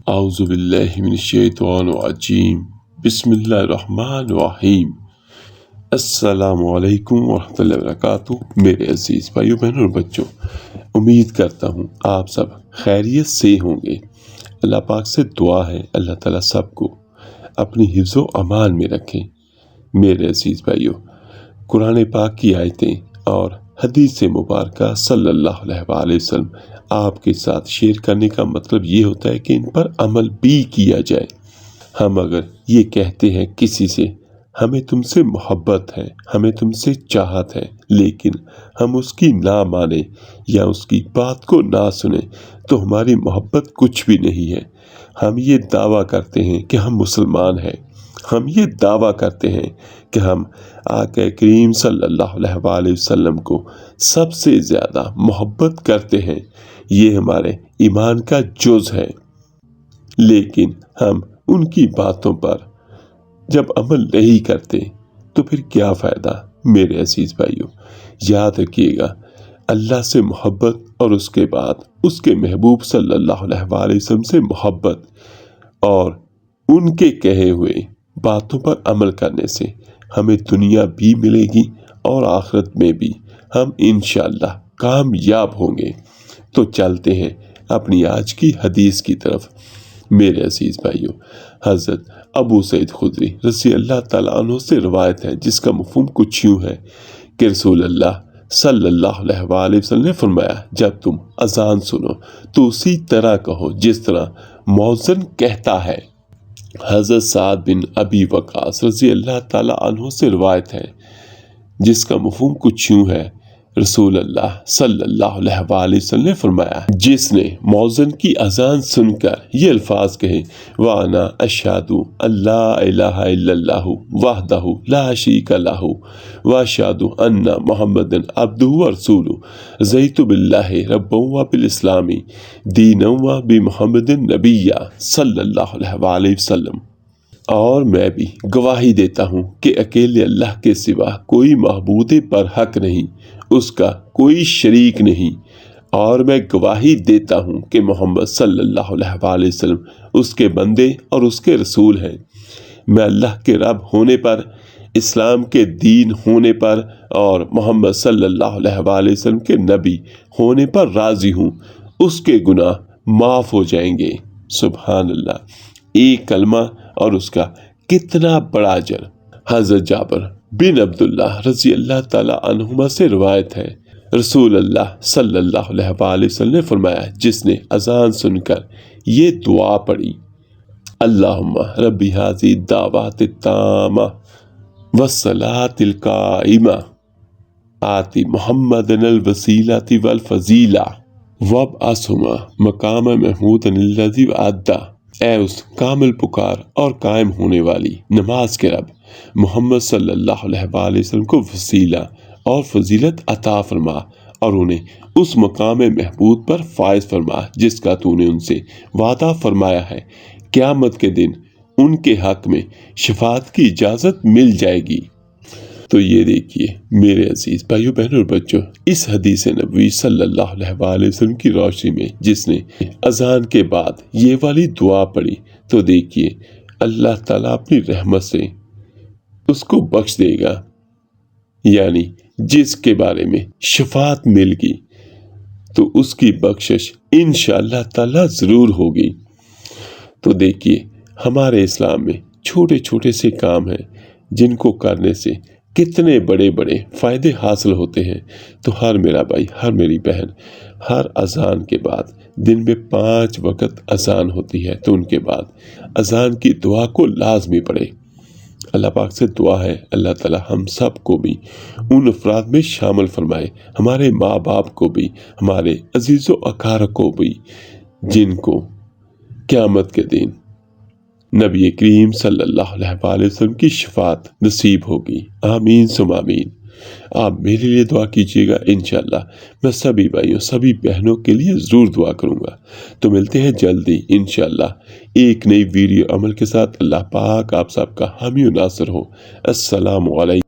اعوذ باللہ من الشیطان الرجیم بسم اللہ الرحمن الرحیم۔ السلام علیکم ورحمۃ اللہ وبرکاتہ۔ میرے عزیز بھائیو بہنوں اور بچوں، امید کرتا ہوں آپ سب خیریت سے ہوں گے۔ اللہ پاک سے دعا ہے اللہ تعالیٰ سب کو اپنی حفظ و امان میں رکھیں۔ میرے عزیز بھائیو، قرآن پاک کی آیتیں اور حدیث مبارکہ صلی اللہ علیہ وآلہ وسلم آپ کے ساتھ شیئر کرنے کا مطلب یہ ہوتا ہے کہ ان پر عمل بھی کیا جائے۔ ہم اگر یہ کہتے ہیں کسی سے ہمیں تم سے محبت ہے، ہمیں تم سے چاہت ہے، لیکن ہم اس کی نہ مانیں یا اس کی بات کو نہ سنیں تو ہماری محبت کچھ بھی نہیں ہے۔ ہم یہ دعویٰ کرتے ہیں کہ ہم مسلمان ہیں، ہم یہ دعویٰ کرتے ہیں کہ ہم آقا کریم صلی اللہ علیہ وآلہ وسلم کو سب سے زیادہ محبت کرتے ہیں، یہ ہمارے ایمان کا جز ہے، لیکن ہم ان کی باتوں پر جب عمل نہیں کرتے تو پھر کیا فائدہ؟ میرے عزیز بھائیو، یاد رکھیے گا، اللہ سے محبت اور اس کے بعد اس کے محبوب صلی اللہ علیہ وآلہ وسلم سے محبت اور ان کے کہے ہوئے باتوں پر عمل کرنے سے ہمیں دنیا بھی ملے گی اور آخرت میں بھی ہم انشاءاللہ کامیاب ہوں گے۔ تو چلتے ہیں اپنی آج کی حدیث کی طرف۔ میرے عزیز بھائیو، حضرت ابو سعید خدری رضی اللہ تعالیٰ عنہ سے روایت ہے جس کا مفہوم کچھ یوں ہے کہ رسول اللہ صلی اللہ علیہ وآلہ وسلم نے فرمایا، جب تم اذان سنو تو اسی طرح کہو جس طرح مؤذن کہتا ہے۔ حضرت سعد بن ابی وقاص رضی اللہ تعالیٰ عنہ سے روایت ہے جس کا مفہوم کچھ یوں ہے، رسول اللہ صلی اللہ علیہ وآلہ وسلم نے فرمایا، جس نے مؤذن کی اذان سن کر یہ الفاظ کہے، وَأَنَا أَشْهَدُ أَن لَا إِلَٰهَ إِلَّا اللَّهُ وَحْدَهُ لَا شَرِيكَ لَهُ وَأَشْهَدُ أَنَّ مُحَمَّدًا عَبْدُهُ وَرَسُولُهُ رَضِيتُ بِاللَّهِ رَبًّا وَبِالْإِسْلَامِ دِينًا وَبِمُحَمَّدٍ نَبِيًّا صلی اللہ علیہ وآلہ وسلم۔ اور میں بھی گواہی دیتا ہوں کہ اکیلے اللہ کے سوا کوئی معبود برحق نہیں، اس کا کوئی شریک نہیں، اور میں گواہی دیتا ہوں کہ محمد صلی اللہ علیہ وآلہ وسلم اس کے بندے اور اس کے رسول ہیں۔ میں اللہ کے رب ہونے پر، اسلام کے دین ہونے پر اور محمد صلی اللہ علیہ وآلہ وسلم کے نبی ہونے پر راضی ہوں، اس کے گناہ معاف ہو جائیں گے۔ سبحان اللہ، ایک کلمہ اور اس کا کتنا بڑا اجر۔ حضرت جابر بن عبداللہ رضی اللہ تعالیٰ عنہما سے روایت ہے، رسول اللہ صلی اللہ علیہ وآلہ وسلم نے فرمایا، جس نے اذان سن کر یہ دعا پڑھی، اللہم رب ھذی الدعوات التامہ والصلاۃ القائمہ آت محمدا الوسیلۃ والفضیلہ وابعثہ مقاما محمودا الذی وعدہ۔ اے اس کامل پکار اور قائم ہونے والی نماز کے رب، محمد صلی اللہ علیہ وآلہ وسلم کو وسیلہ اور فضیلت عطا فرما اور انہیں اس مقام محمود پر فائز فرما جس کا تو نے ان سے وعدہ فرمایا ہے۔ قیامت کے دن ان کے حق میں شفاعت کی اجازت مل جائے گی۔ تو یہ دیکھیے میرے عزیز بھائیو بہنوں اور بچوں، اس حدیث نبوی صلی اللہ علیہ وآلہ وسلم کی روشنی میں جس نے اذان کے بعد یہ والی دعا پڑھی تو دیکھیے اللہ تعالیٰ اپنی رحمت سے اس کو بخش دے گا، یعنی جس کے بارے میں شفاعت مل گئی تو اس کی بخشش انشاءاللہ تعالیٰ ضرور ہوگی۔ تو دیکھیے ہمارے اسلام میں چھوٹے چھوٹے سے کام ہیں جن کو کرنے سے کتنے بڑے بڑے فائدے حاصل ہوتے ہیں۔ تو ہر میرا بھائی، ہر میری بہن، ہر اذان کے بعد دن میں 5 وقت اذان ہوتی ہے تو ان کے بعد اذان کی دعا کو لازمی پڑھے۔ اللہ پاک سے دعا ہے اللہ تعالیٰ ہم سب کو بھی ان افراد میں شامل فرمائے، ہمارے ماں باپ کو بھی، ہمارے عزیز و اقارب کو بھی، جن کو قیامت کے دن نبی کریم صلی اللہ علیہ وآلہ وسلم کی شفاعت نصیب ہوگی۔ آمین ثم آمین۔ آپ میرے لیے دعا کیجیے گا، انشاءاللہ میں سبھی بھائیوں سبھی بہنوں کے لیے ضرور دعا کروں گا۔ تو ملتے ہیں جلدی انشاءاللہ ایک نئی ویڈیو عمل کے ساتھ۔ اللہ پاک آپ سب کا حامی و ناصر ہو۔ السلام علیکم۔